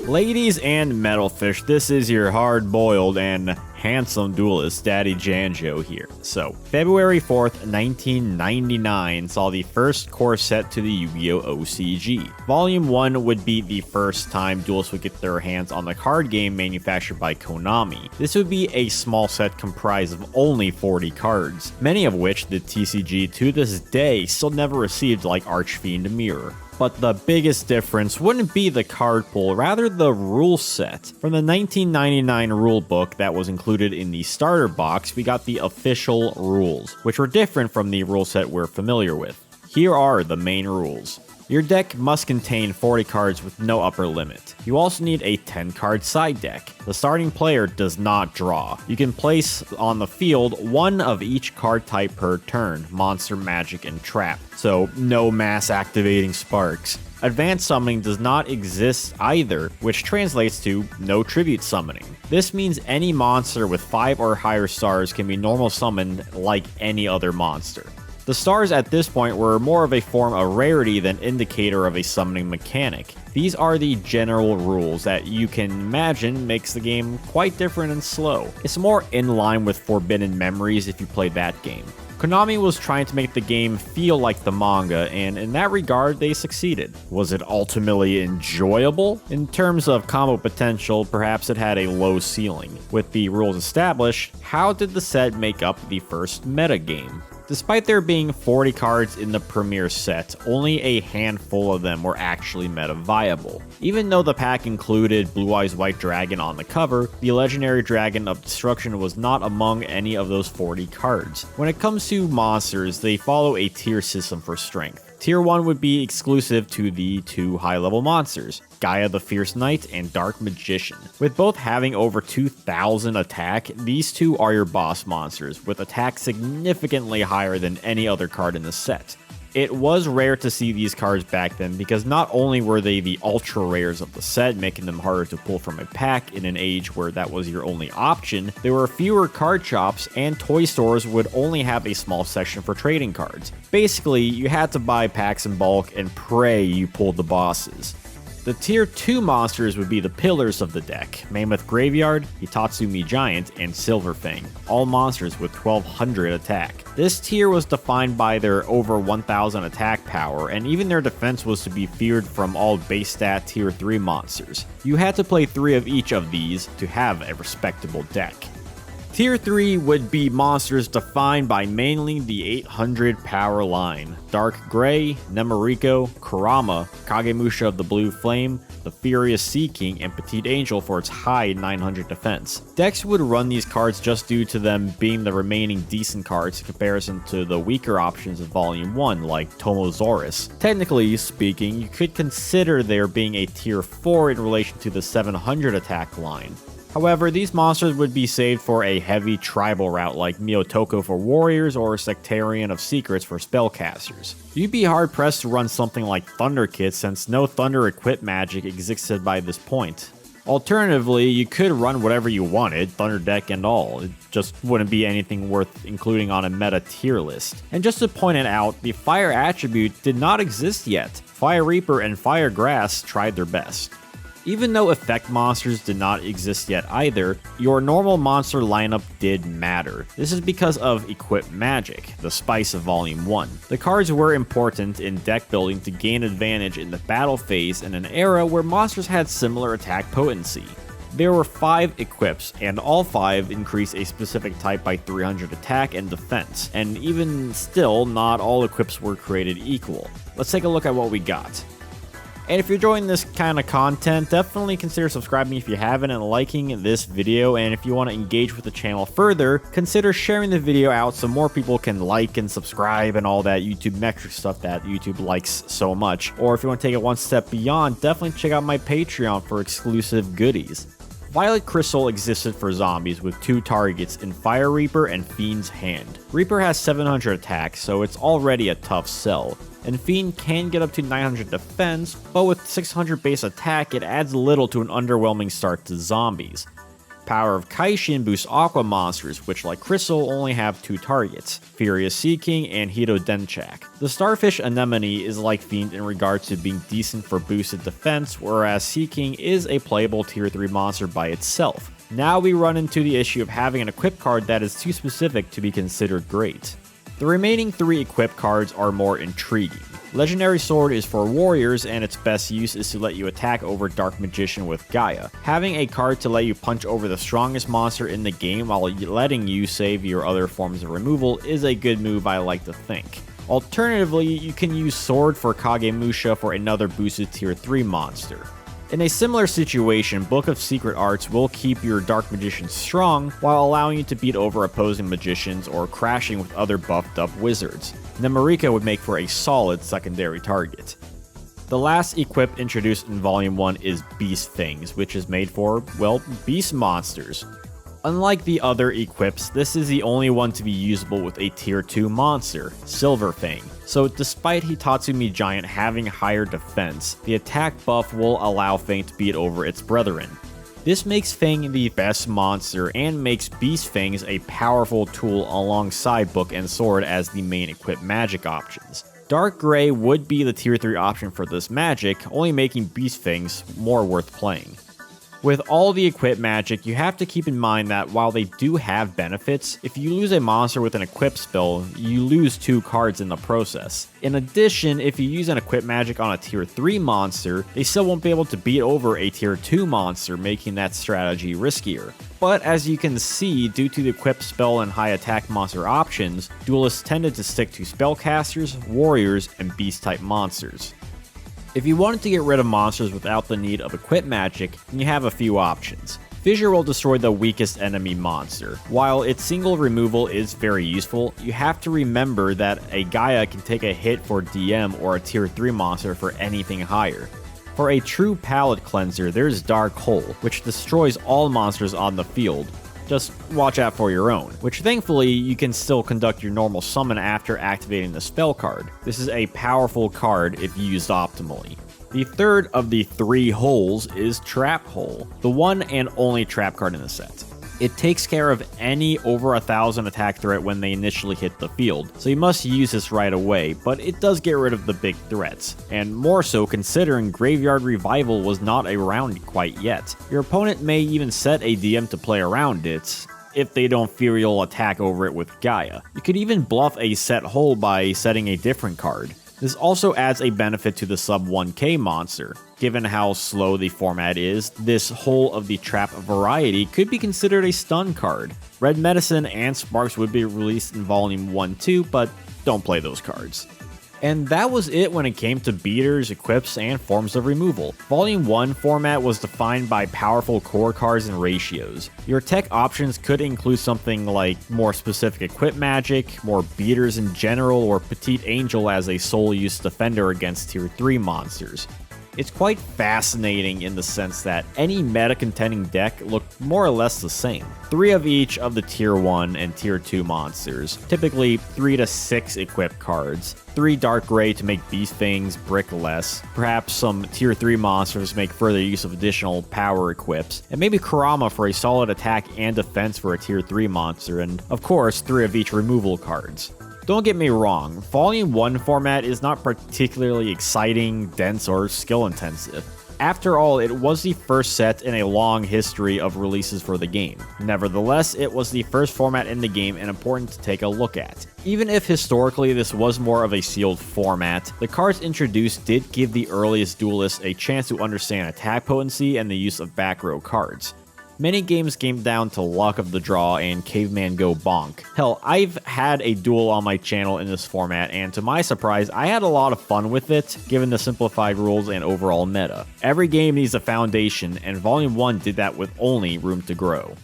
Ladies and metalfish, this is your hard-boiled and handsome duelist, Daddy Janjo here. So, February 4th, 1999 saw the first core set to the Yu-Gi-Oh! OCG. Volume 1 would be the first time duelists would get their hands on the card game manufactured by Konami. This would be a small set comprised of only 40 cards, many of which the TCG to this day still never received, like Archfiend Mirror. But the biggest difference wouldn't be the card pool, rather the rule set. From the 1999 rulebook that was included in the starter box, we got the official rules, which were different from the rule set we're familiar with. Here are the main rules. Your deck must contain 40 cards with no upper limit. You also need a 10-card side deck. The starting player does not draw. You can place on the field one of each card type per turn: monster, magic, and trap. So no mass activating sparks. Advanced summoning does not exist either, which translates to no tribute summoning. This means any monster with 5 or higher stars can be normal summoned like any other monster. The stars at this point were more of a form of rarity than indicator of a summoning mechanic. These are the general rules that you can imagine makes the game quite different and slow. It's more in line with Forbidden Memories if you played that game. Konami was trying to make the game feel like the manga, and in that regard, they succeeded. Was it ultimately enjoyable? In terms of combo potential, perhaps it had a low ceiling. With the rules established, how did the set make up the first metagame? Despite there being 40 cards in the premier set, only a handful of them were actually meta viable. Even though the pack included Blue Eyes White Dragon on the cover, the Legendary Dragon of Destruction was not among any of those 40 cards. When it comes to monsters, they follow a tier system for strength. Tier 1 would be exclusive to the two high-level monsters, Gaia the Fierce Knight and Dark Magician. With both having over 2,000 attack, these two are your boss monsters, with attack significantly higher than any other card in the set. It was rare to see these cards back then because not only were they the ultra rares of the set, making them harder to pull from a pack in an age where that was your only option, there were fewer card shops and toy stores would only have a small section for trading cards. Basically, you had to buy packs in bulk and pray you pulled the bosses. The tier 2 monsters would be the pillars of the deck: Mammoth Graveyard, Hitatsumi Giant, and Silverfang, all monsters with 1200 attack. This tier was defined by their over 1000 attack power, and even their defense was to be feared from all base stat tier 3 monsters. You had to play 3 of each of these to have a respectable deck. Tier 3 would be monsters defined by mainly the 800 power line: Dark Gray, Nemoriko, Kurama, Kagemusha of the Blue Flame, the Furious Sea King, and Petite Angel for its high 900 defense. Decks would run these cards just due to them being the remaining decent cards in comparison to the weaker options of Volume 1 like Tomosaurus. Technically speaking, you could consider there being a Tier 4 in relation to the 700 attack line. However, these monsters would be saved for a heavy tribal route like Miotoko for warriors or Sectarian of Secrets for spellcasters. You'd be hard pressed to run something like Thunder Kit since no Thunder equipped magic existed by this point. Alternatively, you could run whatever you wanted, Thunder Deck and all. It just wouldn't be anything worth including on a meta tier list. And just to point it out, the Fire attribute did not exist yet. Fire Reaper and Fire Grass tried their best. Even though effect monsters did not exist yet either, your normal monster lineup did matter. This is because of equipped magic, the spice of Volume 1. The cards were important in deck building to gain advantage in the battle phase in an era where monsters had similar attack potency. There were 5 equips, and all 5 increase a specific type by 300 attack and defense, and even still, not all equips were created equal. Let's take a look at what we got. And if you're enjoying this kind of content, definitely consider subscribing if you haven't and liking this video. And if you want to engage with the channel further, consider sharing the video out so more people can like and subscribe and all that YouTube metric stuff that YouTube likes so much. Or if you want to take it one step beyond, definitely check out my Patreon for exclusive goodies. Violet Crystal existed for zombies with 2 targets in Fire Reaper and Fiend's Hand. Reaper has 700 attack, so it's already a tough sell. And Fiend can get up to 900 defense, but with 600 base attack, it adds little to an underwhelming start to zombies. Power of Kaishin boosts Aqua monsters, which like Crystal only have 2 targets, Furious Sea King and Hito Denchak. The Starfish Anemone is like Fiend in regards to being decent for boosted defense, whereas Sea King is a playable tier 3 monster by itself. Now we run into the issue of having an equip card that is too specific to be considered great. The remaining 3 equip cards are more intriguing. Legendary Sword is for warriors, and its best use is to let you attack over Dark Magician with Gaia. Having a card to let you punch over the strongest monster in the game while letting you save your other forms of removal is a good move, I like to think. Alternatively, you can use Sword for Kagemusha for another boosted tier 3 monster. In a similar situation, Book of Secret Arts will keep your Dark Magician strong while allowing you to beat over opposing magicians or crashing with other buffed up wizards. Nemorika would make for a solid secondary target. The last equip introduced in Volume 1 is Beast Fangs, which is made for, well, beast monsters. Unlike the other equips, this is the only one to be usable with a tier 2 monster, Silver Fang. So despite Hitatsumi Giant having higher defense, the attack buff will allow Fang to beat over its brethren. This makes Fang the best monster and makes Beast Fangs a powerful tool alongside Book and Sword as the main equip magic options. Dark Gray would be the tier 3 option for this magic, only making Beast Fangs more worth playing. With all the equip magic, you have to keep in mind that while they do have benefits, if you lose a monster with an equip spell, you lose 2 cards in the process. In addition, if you use an equip magic on a tier 3 monster, they still won't be able to beat over a tier 2 monster, making that strategy riskier. But as you can see, due to the equip spell and high attack monster options, duelists tended to stick to spellcasters, warriors, and beast type monsters. If you wanted to get rid of monsters without the need of equip magic, then you have a few options. Fissure will destroy the weakest enemy monster. While its single removal is very useful, you have to remember that a Gaia can take a hit for DM or a tier 3 monster for anything higher. For a true palette cleanser, there's Dark Hole, which destroys all monsters on the field. Just watch out for your own, which thankfully you can still conduct your normal summon after activating the spell card. This is a powerful card if used optimally. The third of the 3 holes is Trap Hole, the one and only trap card in the set. It takes care of any over 1,000 attack threat when they initially hit the field, so you must use this right away, but it does get rid of the big threats, and more so considering Graveyard Revival was not around quite yet. Your opponent may even set a DM to play around it, if they don't fear you'll attack over it with Gaia. You could even bluff a set hole by setting a different card. This also adds a benefit to the sub 1k monster. Given how slow the format is, this Hole of the Trap variety could be considered a stun card. Red Medicine and Sparks would be released in Volume 1 too, but don't play those cards. And that was it when it came to beaters, equips, and forms of removal. Volume 1 format was defined by powerful core cards and ratios. Your tech options could include something like more specific equip magic, more beaters in general, or Petite Angel as a sole use defender against tier 3 monsters. It's quite fascinating in the sense that any meta contending deck looked more or less the same. 3 of each of the tier 1 and tier 2 monsters, typically 3 to 6 equipped cards, 3 Dark Gray to make Beast Fangs brick less, perhaps some tier 3 monsters make further use of additional power equips, and maybe Kurama for a solid attack and defense for a tier 3 monster, and of course 3 of each removal cards. Don't get me wrong, Volume 1 format is not particularly exciting, dense, or skill intensive. After all, it was the first set in a long history of releases for the game. Nevertheless, it was the first format in the game and important to take a look at. Even if historically this was more of a sealed format, the cards introduced did give the earliest duelists a chance to understand attack potency and the use of back row cards. Many games came down to luck of the draw and Caveman Go Bonk. Hell, I've had a duel on my channel in this format, and to my surprise, I had a lot of fun with it, given the simplified rules and overall meta. Every game needs a foundation, and Volume 1 did that with only room to grow.